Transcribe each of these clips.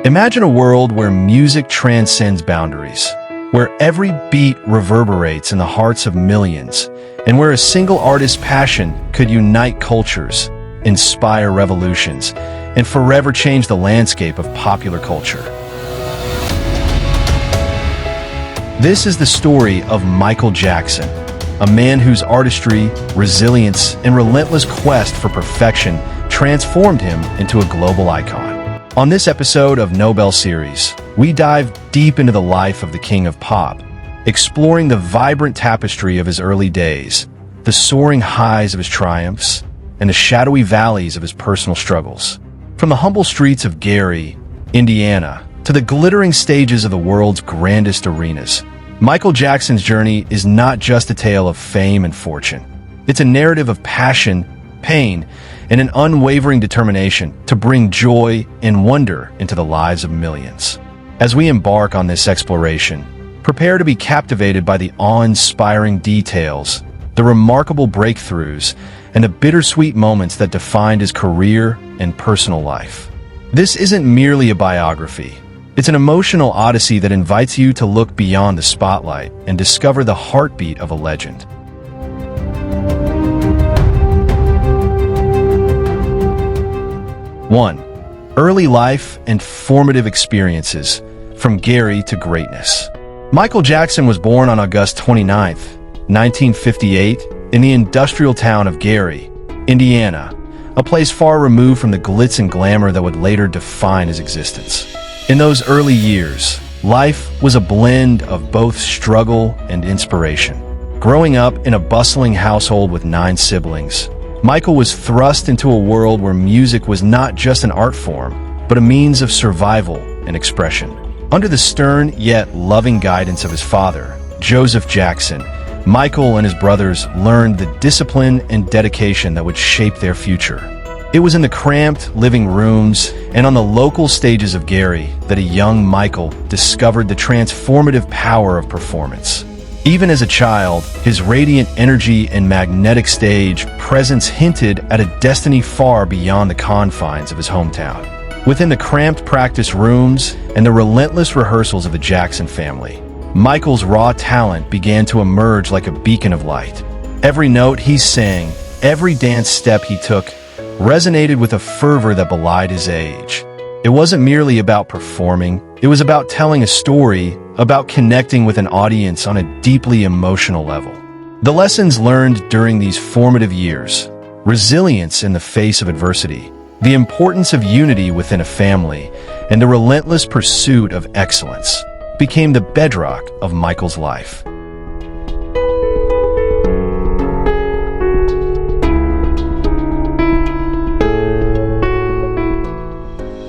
Imagine a world where music transcends boundaries, where every beat reverberates in the hearts of millions, and where a single artist's passion could unite cultures, inspire revolutions, and forever change the landscape of popular culture. This is the story of Michael Jackson, a man whose artistry, resilience, and relentless quest for perfection transformed him into a global icon. On this episode of Nobel Series, we dive deep into the life of the King of Pop, exploring the vibrant tapestry of his early days, the soaring highs of his triumphs, and the shadowy valleys of his personal struggles. From the humble streets of Gary, Indiana, to the glittering stages of the world's grandest arenas, Michael Jackson's journey is not just a tale of fame and fortune. It's a narrative of passion, pain, and an unwavering determination to bring joy and wonder into the lives of millions. As we embark on this exploration, prepare to be captivated by the awe-inspiring details, the remarkable breakthroughs, and the bittersweet moments that defined his career and personal life. This isn't merely a biography. It's an emotional odyssey that invites you to look beyond the spotlight and discover the heartbeat of a legend. One, early life and formative experiences, from Gary to greatness. Michael Jackson was born on August 29, 1958, in the industrial town of Gary, Indiana, a place far removed from the glitz and glamour that would later define his existence. In those early years, life was a blend of both struggle and inspiration. Growing up in a bustling household with 9 siblings, Michael was thrust into a world where music was not just an art form, but a means of survival and expression. Under the stern yet loving guidance of his father, Joseph Jackson, Michael and his brothers learned the discipline and dedication that would shape their future. It was in the cramped living rooms and on the local stages of Gary that a young Michael discovered the transformative power of performance. Even as a child, his radiant energy and magnetic stage presence hinted at a destiny far beyond the confines of his hometown. Within the cramped practice rooms and the relentless rehearsals of the Jackson family, Michael's raw talent began to emerge like a beacon of light. Every note he sang, every dance step he took, resonated with a fervor that belied his age. It wasn't merely about performing, it was about telling a story, about connecting with an audience on a deeply emotional level. The lessons learned during these formative years, resilience in the face of adversity, the importance of unity within a family, and the relentless pursuit of excellence, became the bedrock of Michael's life.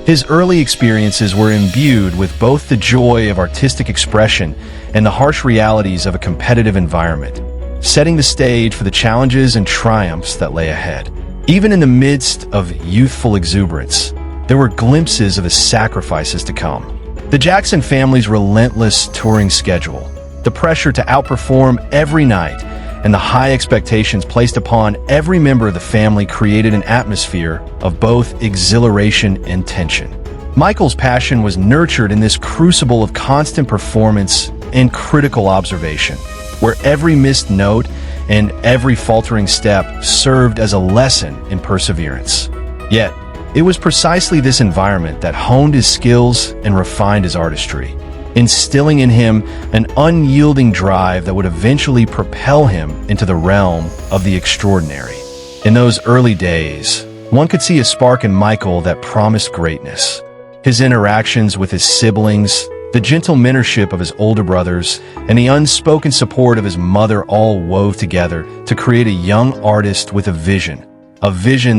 His early experiences were imbued with both the joy of artistic expression and the harsh realities of a competitive environment, setting the stage for the challenges and triumphs that lay ahead. Even in the midst of youthful exuberance, there were glimpses of the sacrifices to come. The Jackson family's relentless touring schedule, the pressure to outperform every night, and the high expectations placed upon every member of the family created an atmosphere of both exhilaration and tension. Michael's passion was nurtured in this crucible of constant performance and critical observation, where every missed note and every faltering step served as a lesson in perseverance. Yet, it was precisely this environment that honed his skills and refined his artistry, instilling in him an unyielding drive that would eventually propel him into the realm of the extraordinary. In those early days, one could see a spark in Michael that promised greatness. His interactions with his siblings, the gentle mentorship of his older brothers, and the unspoken support of his mother all wove together to create a young artist with a vision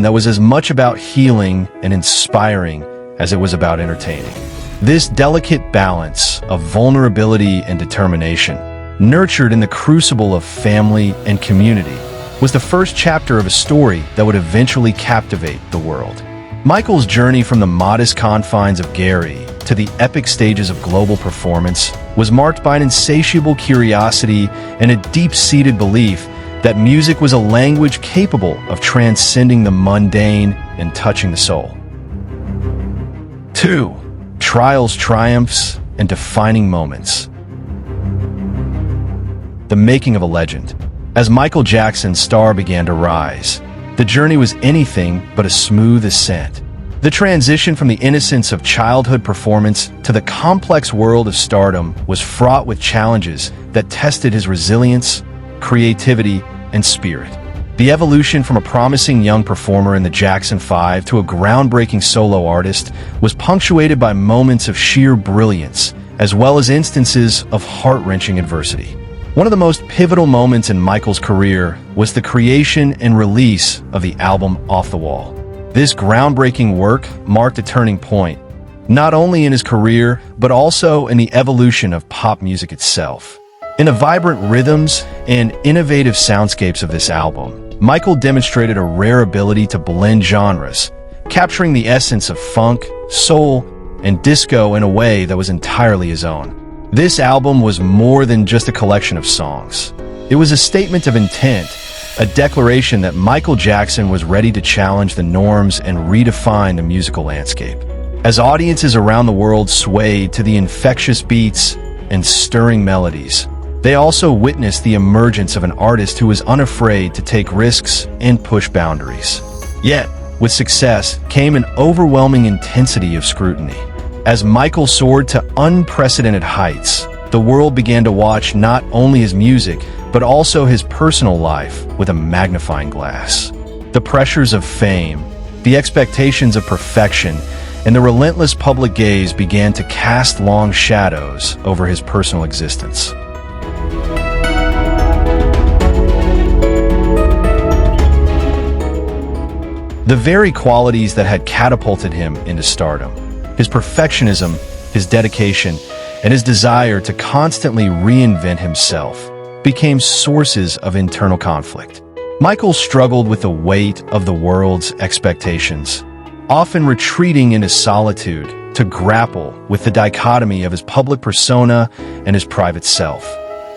that was as much about healing and inspiring as it was about entertaining. This delicate balance of vulnerability and determination, nurtured in the crucible of family and community, was the first chapter of a story that would eventually captivate the world. Michael's journey from the modest confines of Gary to the epic stages of global performance was marked by an insatiable curiosity and a deep-seated belief that music was a language capable of transcending the mundane and touching the soul. 2. trials, triumphs, and defining moments. The making of a legend. As Michael Jackson's star began to rise, the journey was anything but a smooth ascent. The transition from the innocence of childhood performance to the complex world of stardom was fraught with challenges that tested his resilience, creativity, and spirit. The evolution from a promising young performer in the Jackson 5 to a groundbreaking solo artist was punctuated by moments of sheer brilliance, as well as instances of heart-wrenching adversity. One of the most pivotal moments in Michael's career was the creation and release of the album Off the Wall. This groundbreaking work marked a turning point, not only in his career, but also in the evolution of pop music itself. In the vibrant rhythms and innovative soundscapes of this album, Michael demonstrated a rare ability to blend genres, capturing the essence of funk, soul, and disco in a way that was entirely his own. This album was more than just a collection of songs. It was a statement of intent, a declaration that Michael Jackson was ready to challenge the norms and redefine the musical landscape. As audiences around the world swayed to the infectious beats and stirring melodies, they also witnessed the emergence of an artist who was unafraid to take risks and push boundaries. Yet, with success came an overwhelming intensity of scrutiny. As Michael soared to unprecedented heights, the world began to watch not only his music, but also his personal life with a magnifying glass. The pressures of fame, the expectations of perfection, and the relentless public gaze began to cast long shadows over his personal existence. The very qualities that had catapulted him into stardom, his perfectionism, his dedication, and his desire to constantly reinvent himself, became sources of internal conflict. Michael struggled with the weight of the world's expectations, often retreating into solitude to grapple with the dichotomy of his public persona and his private self.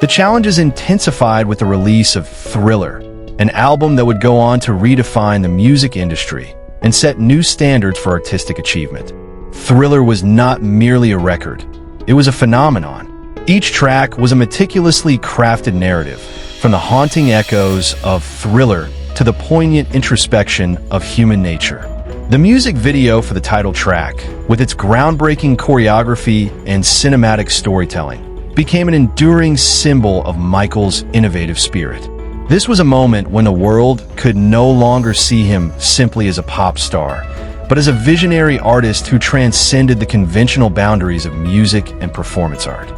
The challenges intensified with the release of Thriller, an album that would go on to redefine the music industry and set new standards for artistic achievement. Thriller was not merely a record, it was a phenomenon. Each track was a meticulously crafted narrative, from the haunting echoes of Thriller to the poignant introspection of human nature. The music video for the title track, with its groundbreaking choreography and cinematic storytelling, became an enduring symbol of Michael's innovative spirit. This was a moment when the world could no longer see him simply as a pop star, but as a visionary artist who transcended the conventional boundaries of music and performance art.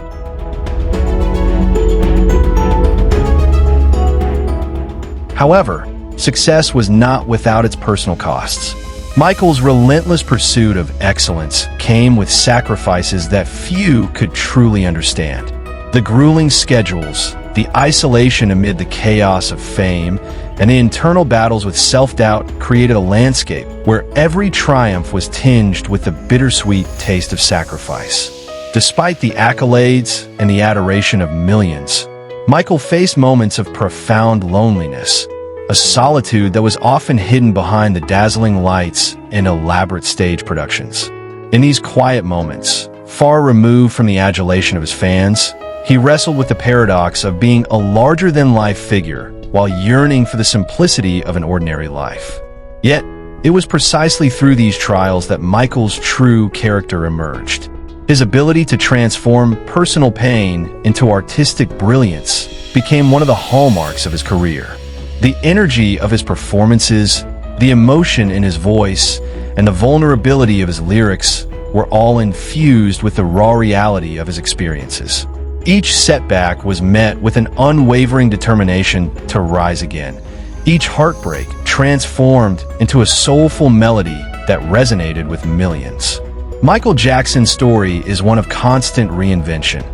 However, success was not without its personal costs. Michael's relentless pursuit of excellence came with sacrifices that few could truly understand. The grueling schedules, the isolation amid the chaos of fame, and the internal battles with self-doubt created a landscape where every triumph was tinged with the bittersweet taste of sacrifice. Despite the accolades and the adoration of millions, Michael faced moments of profound loneliness, a solitude that was often hidden behind the dazzling lights and elaborate stage productions. In these quiet moments, far removed from the adulation of his fans, he wrestled with the paradox of being a larger-than-life figure while yearning for the simplicity of an ordinary life. Yet, it was precisely through these trials that Michael's true character emerged. His ability to transform personal pain into artistic brilliance became one of the hallmarks of his career. The energy of his performances, the emotion in his voice, and the vulnerability of his lyrics were all infused with the raw reality of his experiences. Each setback was met with an unwavering determination to rise again. Each heartbreak transformed into a soulful melody that resonated with millions. Michael Jackson's story is one of constant reinvention,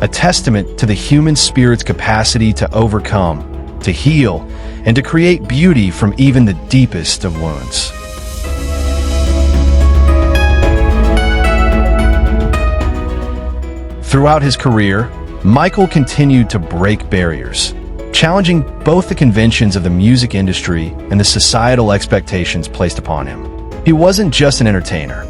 a testament to the human spirit's capacity to overcome, to heal, and to create beauty from even the deepest of wounds. Throughout his career, Michael continued to break barriers, challenging both the conventions of the music industry and the societal expectations placed upon him. He wasn't just an entertainer.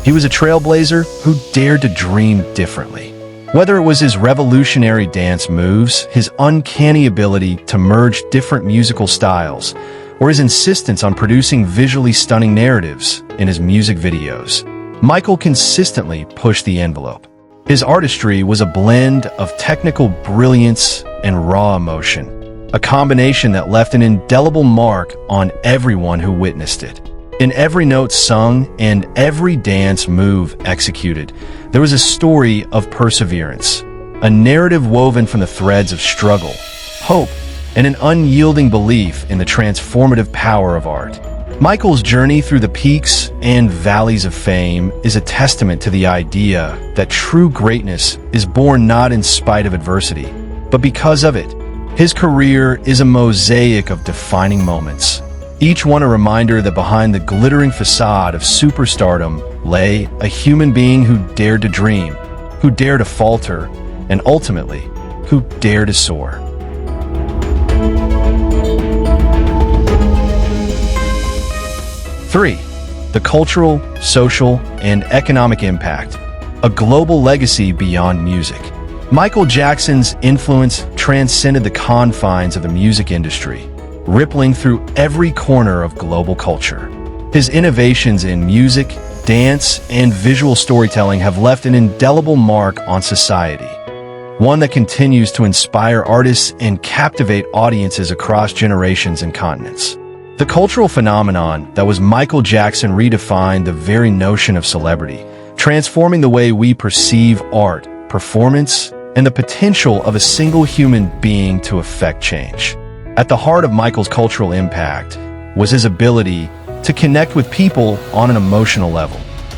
He was a trailblazer who dared to dream differently. Whether it was his revolutionary dance moves, his uncanny ability to merge different musical styles, or his insistence on producing visually stunning narratives in his music videos, Michael consistently pushed the envelope. His artistry was a blend of technical brilliance and raw emotion, a combination that left an indelible mark on everyone who witnessed it. In every note sung and every dance move executed, there was a story of perseverance, a narrative woven from the threads of struggle, hope, and an unyielding belief in the transformative power of art. Michael's journey through the peaks and valleys of fame is a testament to the idea that true greatness is born not in spite of adversity, but because of it. His career is a mosaic of defining moments, each one a reminder that behind the glittering facade of superstardom lay a human being who dared to dream, who dared to falter, and ultimately, who dared to soar. Three, the cultural, social, and economic impact, a global legacy beyond music. Michael Jackson's influence transcended the confines of the music industry, rippling through every corner of global culture. His innovations in music, dance, and visual storytelling have left an indelible mark on society, one that continues to inspire artists and captivate audiences across generations and continents. The cultural phenomenon that was Michael Jackson redefined the very notion of celebrity, transforming the way we perceive art, performance, and the potential of a single human being to affect change. At the heart of Michael's cultural impact was his ability to connect with people on an emotional level.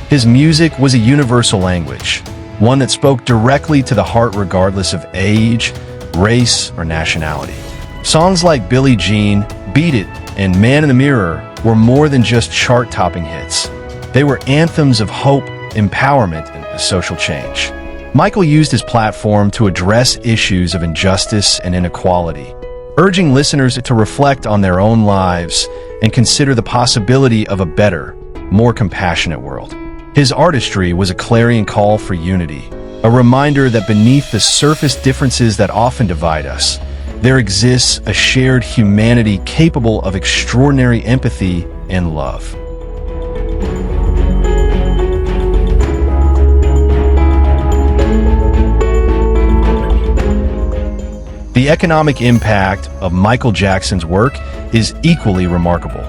His music was a universal language, one that spoke directly to the heart regardless of age, race, or nationality. Songs like Billie Jean, Beat It, and Man in the Mirror were more than just chart-topping hits. They were anthems of hope, empowerment, and social change. Michael used his platform to address issues of injustice and inequality, urging listeners to reflect on their own lives and consider the possibility of a better, more compassionate world. His artistry was a clarion call for unity, a reminder that beneath the surface differences that often divide us, there exists a shared humanity capable of extraordinary empathy and love. The economic impact of Michael Jackson's work is equally remarkable.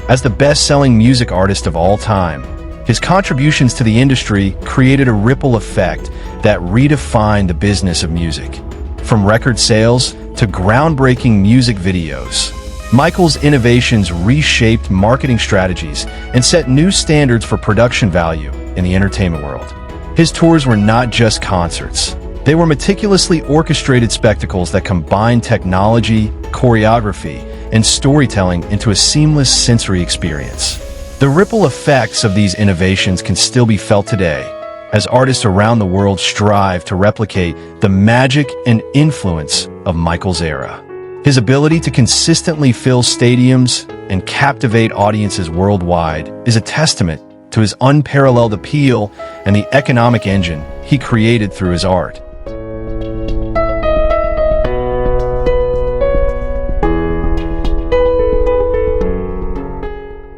As the best-selling music artist of all time, his contributions to the industry created a ripple effect that redefined the business of music. From record sales to groundbreaking music videos, Michael's innovations reshaped marketing strategies and set new standards for production value in the entertainment world. His tours were not just concerts. They were meticulously orchestrated spectacles that combined technology, choreography, and storytelling into a seamless sensory experience. The ripple effects of these innovations can still be felt today, as artists around the world strive to replicate the magic and influence of Michael's era. His ability to consistently fill stadiums and captivate audiences worldwide is a testament to his unparalleled appeal and the economic engine he created through his art.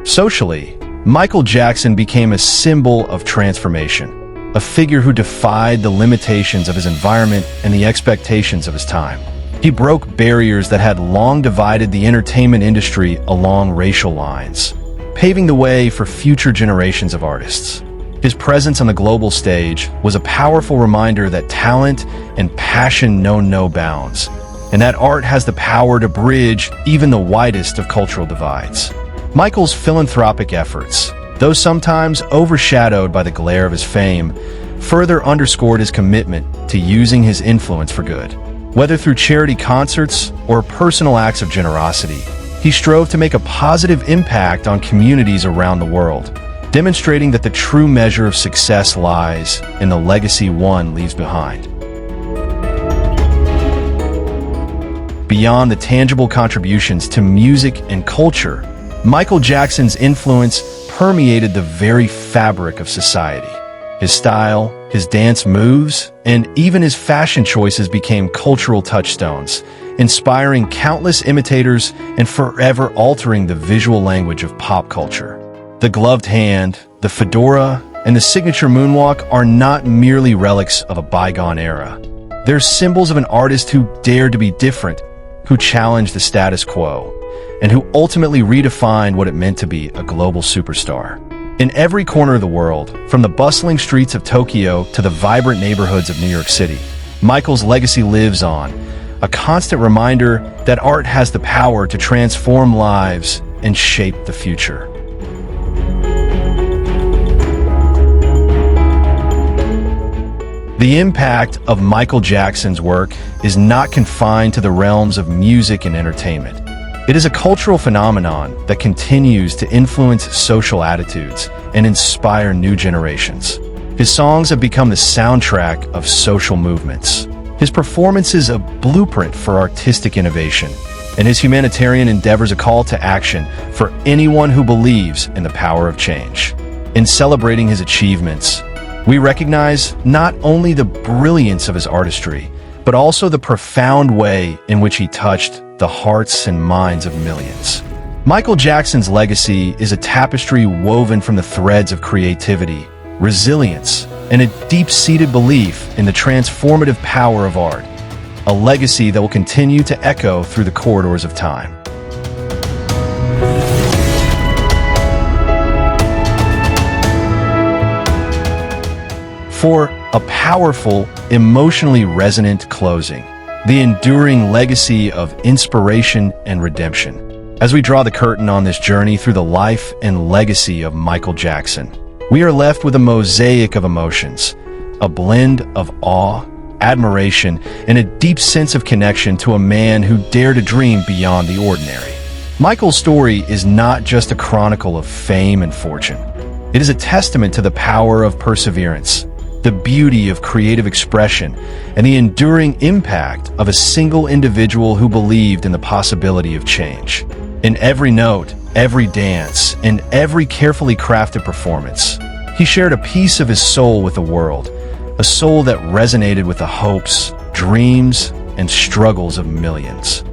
Socially, Michael Jackson became a symbol of transformation, a figure who defied the limitations of his environment and the expectations of his time. He broke barriers that had long divided the entertainment industry along racial lines, paving the way for future generations of artists. His presence on the global stage was a powerful reminder that talent and passion know no bounds, and that art has the power to bridge even the widest of cultural divides. Michael's philanthropic efforts, though sometimes overshadowed by the glare of his fame, further underscored his commitment to using his influence for good. Whether through charity concerts or personal acts of generosity, he strove to make a positive impact on communities around the world, demonstrating that the true measure of success lies in the legacy one leaves behind. Beyond the tangible contributions to music and culture, Michael Jackson's influence permeated the very fabric of society. His style, his dance moves, and even his fashion choices became cultural touchstones, inspiring countless imitators and forever altering the visual language of pop culture. The gloved hand, the fedora, and the signature moonwalk are not merely relics of a bygone era. They're symbols of an artist who dared to be different, who challenged the status quo, and who ultimately redefined what it meant to be a global superstar. In every corner of the world, from the bustling streets of Tokyo to the vibrant neighborhoods of New York City, Michael's legacy lives on, a constant reminder that art has the power to transform lives and shape the future. The impact of Michael Jackson's work is not confined to the realms of music and entertainment. It is a cultural phenomenon that continues to influence social attitudes and inspire new generations. His songs have become the soundtrack of social movements. His performance is a blueprint for artistic innovation, and his humanitarian endeavors a call to action for anyone who believes in the power of change. In celebrating his achievements, we recognize not only the brilliance of his artistry, but also the profound way in which he touched the hearts and minds of millions. Michael Jackson's legacy is a tapestry woven from the threads of creativity, resilience, and a deep-seated belief in the transformative power of art, a legacy that will continue to echo through the corridors of time. For a powerful, emotionally resonant closing, the enduring legacy of inspiration and redemption. As we draw the curtain on this journey through the life and legacy of Michael Jackson, we are left with a mosaic of emotions, a blend of awe, admiration, and a deep sense of connection to a man who dared to dream beyond the ordinary. Michael's story is not just a chronicle of fame and fortune. It is a testament to the power of perseverance, the beauty of creative expression, and the enduring impact of a single individual who believed in the possibility of change. In every note, every dance, and every carefully crafted performance, he shared a piece of his soul with the world, a soul that resonated with the hopes, dreams, and struggles of millions.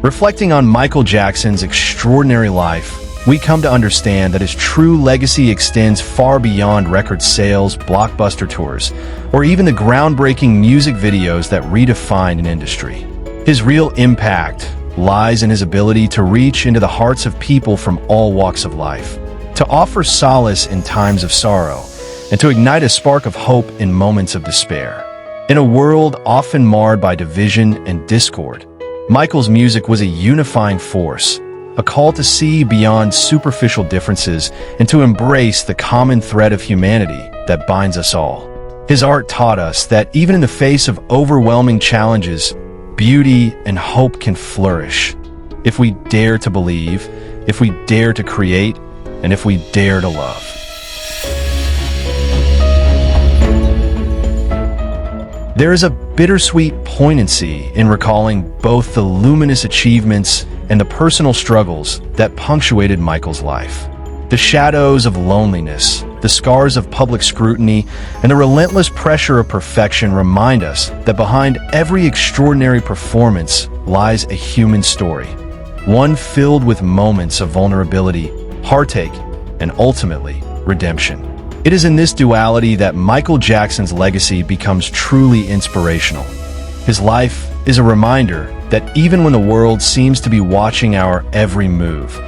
Reflecting on Michael Jackson's extraordinary life, we come to understand that his true legacy extends far beyond record sales, blockbuster tours, or even the groundbreaking music videos that redefined an industry. His real impact lies in his ability to reach into the hearts of people from all walks of life, to offer solace in times of sorrow, and to ignite a spark of hope in moments of despair. In a world often marred by division and discord, Michael's music was a unifying force, a call to see beyond superficial differences and to embrace the common thread of humanity that binds us all. His art taught us that even in the face of overwhelming challenges, beauty and hope can flourish if we dare to believe, if we dare to create, and if we dare to love. There is a bittersweet poignancy in recalling both the luminous achievements and the personal struggles that punctuated Michael's life. The shadows of loneliness, the scars of public scrutiny, and the relentless pressure of perfection remind us that behind every extraordinary performance lies a human story, one filled with moments of vulnerability, heartache, and ultimately, redemption. It is in this duality that Michael Jackson's legacy becomes truly inspirational. His life is a reminder that even when the world seems to be watching our every move,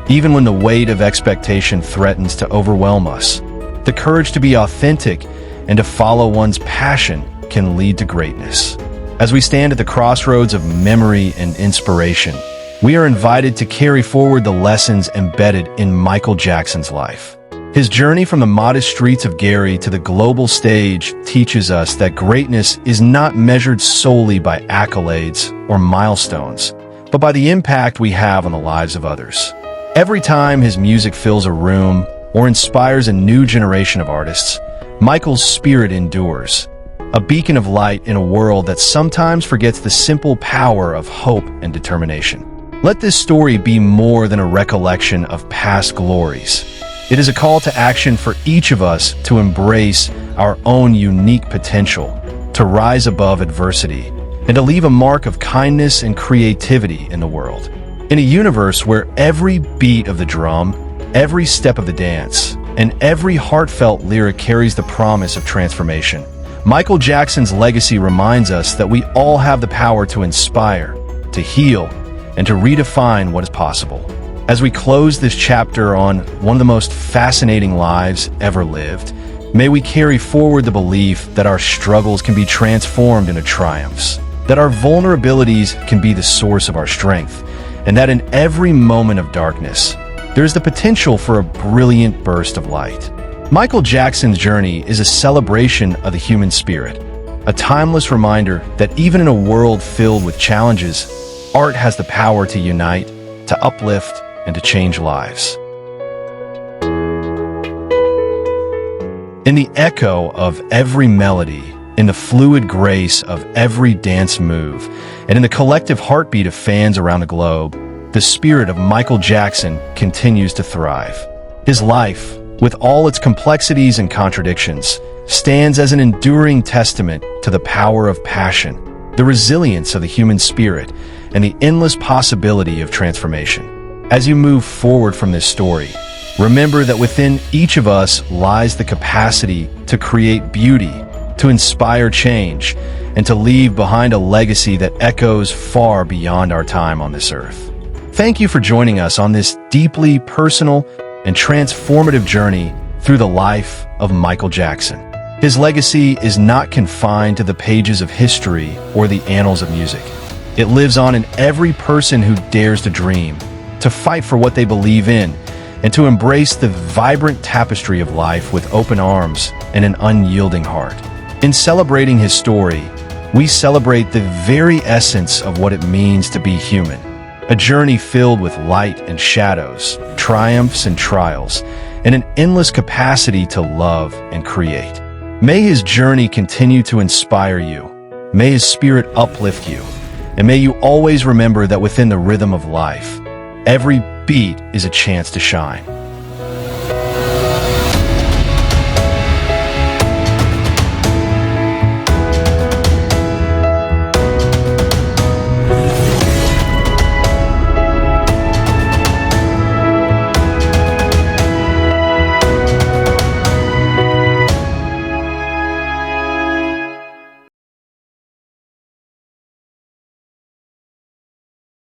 even when the weight of expectation threatens to overwhelm us, the courage to be authentic and to follow one's passion can lead to greatness. As we stand at the crossroads of memory and inspiration, we are invited to carry forward the lessons embedded in Michael Jackson's life. His journey from the modest streets of Gary to the global stage teaches us that greatness is not measured solely by accolades or milestones, but by the impact we have on the lives of others. Every time his music fills a room or inspires a new generation of artists, Michael's spirit endures, a beacon of light in a world that sometimes forgets the simple power of hope and determination. Let this story be more than a recollection of past glories. It is a call to action for each of us to embrace our own unique potential, to rise above adversity, and to leave a mark of kindness and creativity in the world. In a universe where every beat of the drum, every step of the dance, and every heartfelt lyric carries the promise of transformation, Michael Jackson's legacy reminds us that we all have the power to inspire, to heal, and to redefine what is possible. As we close this chapter on one of the most fascinating lives ever lived, may we carry forward the belief that our struggles can be transformed into triumphs, that our vulnerabilities can be the source of our strength, and that in every moment of darkness, there is the potential for a brilliant burst of light. Michael Jackson's journey is a celebration of the human spirit, a timeless reminder that even in a world filled with challenges, art has the power to unite, to uplift, and to change lives. In the echo of every melody, in the fluid grace of every dance move, and in the collective heartbeat of fans around the globe, the spirit of Michael Jackson continues to thrive. His life, with all its complexities and contradictions, stands as an enduring testament to the power of passion, the resilience of the human spirit, and the endless possibility of transformation. As you move forward from this story, remember that within each of us lies the capacity to create beauty, to inspire change, and to leave behind a legacy that echoes far beyond our time on this earth. Thank you for joining us on this deeply personal and transformative journey through the life of Michael Jackson. His legacy is not confined to the pages of history or the annals of music. It lives on in every person who dares to dream, to fight for what they believe in, and to embrace the vibrant tapestry of life with open arms and an unyielding heart. In celebrating his story, we celebrate the very essence of what it means to be human, a journey filled with light and shadows, triumphs and trials, and an endless capacity to love and create. May his journey continue to inspire you. May his spirit uplift you. And may you always remember that within the rhythm of life, every beat is a chance to shine.